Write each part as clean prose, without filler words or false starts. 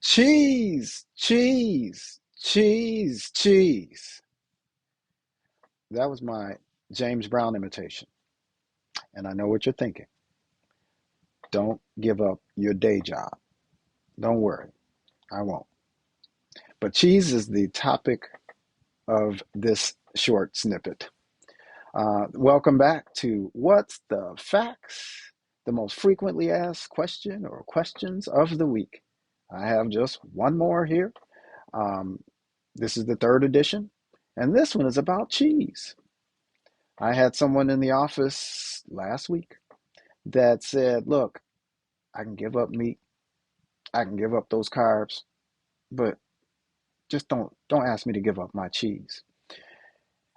Cheese, cheese, cheese, cheese. That was my James Brown imitation. And I know what you're thinking. Don't give up your day job. Don't worry, I won't. But cheese is the topic of this short snippet. Welcome back to What's the Facts? The most frequently asked question or questions of the week. I have just one more here. Um, this is the third edition, and this one is about cheese. I had someone in the office last week that said, "Look, I can give up meat, I can give up those carbs, but just don't ask me to give up my cheese."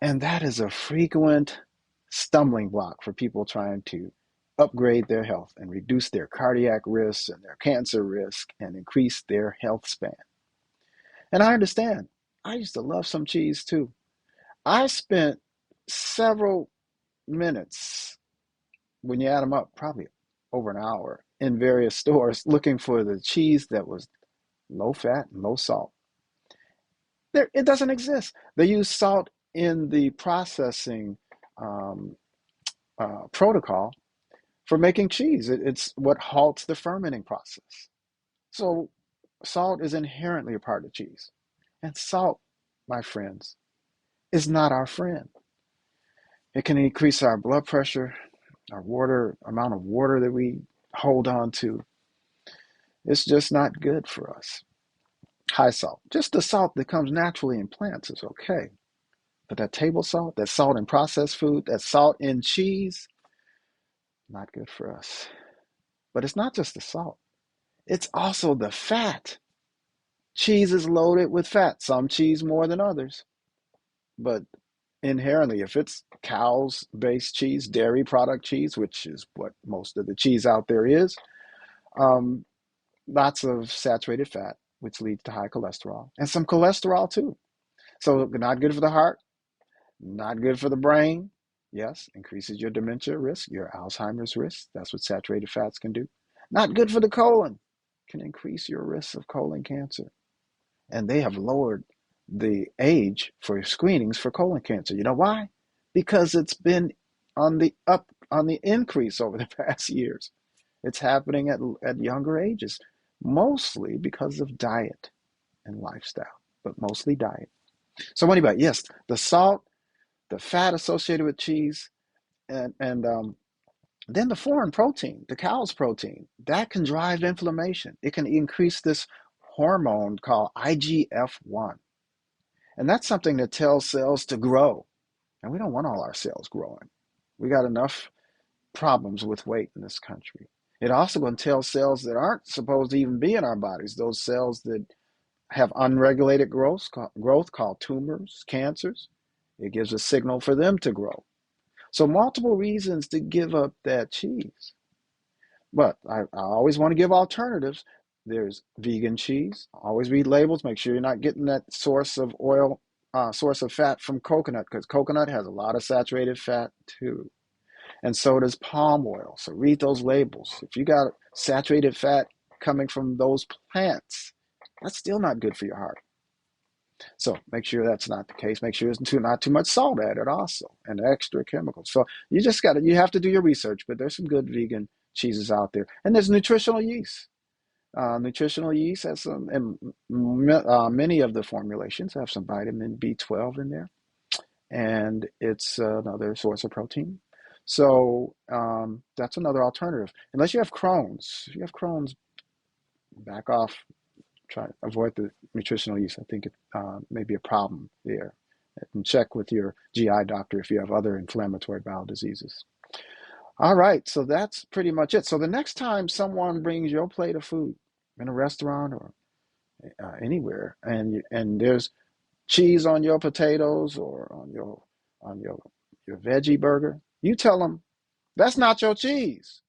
And that is a frequent stumbling block for people trying to upgrade their health and reduce their cardiac risks and their cancer risk and increase their health span. And I understand. I used to love some cheese too. I spent several minutes, when you add them up, probably over an hour in various stores looking for the cheese that was low fat and low salt. There, it doesn't exist. They use salt in the processing um, protocol for making cheese. It's what halts the fermenting process. So salt is inherently a part of cheese. And salt, my friends, is not our friend. It can increase our blood pressure, our water, amount of water that we hold on to. It's just not good for us. High salt, just the salt that comes naturally in plants is okay. But that table salt, that salt in processed food, that salt in cheese, not good for us. But it's not just the salt, it's also the fat. Cheese is loaded with fat, some cheese more than others. But inherently, if it's cows based cheese, dairy product cheese, which is what most of the cheese out there is, um, lots of saturated fat, which leads to high cholesterol and some cholesterol too. So, not good for the heart, not good for the brain. Yes, increases your dementia risk, your Alzheimer's risk. That's what saturated fats can do. Not good for the colon, can increase your risk of colon cancer. And they have lowered the age for screenings for colon cancer. You know why? Because it's been on the increase over the past years. It's happening at younger ages, mostly because of diet and lifestyle, but mostly diet. So anyway, yes, the salt, the fat associated with cheese, and then the foreign protein, the cow's protein, that can drive inflammation. It can increase this hormone called IGF-1. And that's something that tells cells to grow. And we don't want all our cells growing. We got enough problems with weight in this country. It also going to tell cells that aren't supposed to even be in our bodies, those cells that have unregulated growth called tumors, cancers. It gives a signal for them to grow. So multiple reasons to give up that cheese. But I always want to give alternatives. There's vegan cheese. Always read labels. Make sure you're not getting that source of oil, source of fat from coconut, because coconut has a lot of saturated fat too. And so does palm oil. So read those labels. If you got saturated fat coming from those plants, that's still not good for your heart. So make sure that's not the case. Make sure there's not too much salt added also and extra chemicals. So you have to do your research, but there's some good vegan cheeses out there. And there's nutritional yeast. Nutritional yeast has some, and many of the formulations have some vitamin B12 in there, and it's another source of protein. So that's another alternative. Unless you have Crohn's, if you have Crohn's, back off. Try to avoid the nutritional yeast. I think it may be a problem there. And check with your GI doctor if you have other inflammatory bowel diseases. All right, so that's pretty much it. So the next time someone brings your plate of food in a restaurant or anywhere, and there's cheese on your potatoes or on your veggie burger, you tell them that's not your cheese.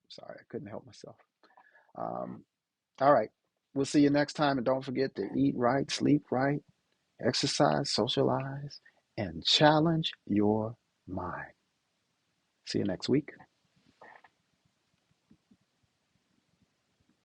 Sorry, I couldn't help myself. Um, all right, we'll see you next time, and don't forget to eat right, sleep right, exercise, socialize, and challenge your mind. See you next week.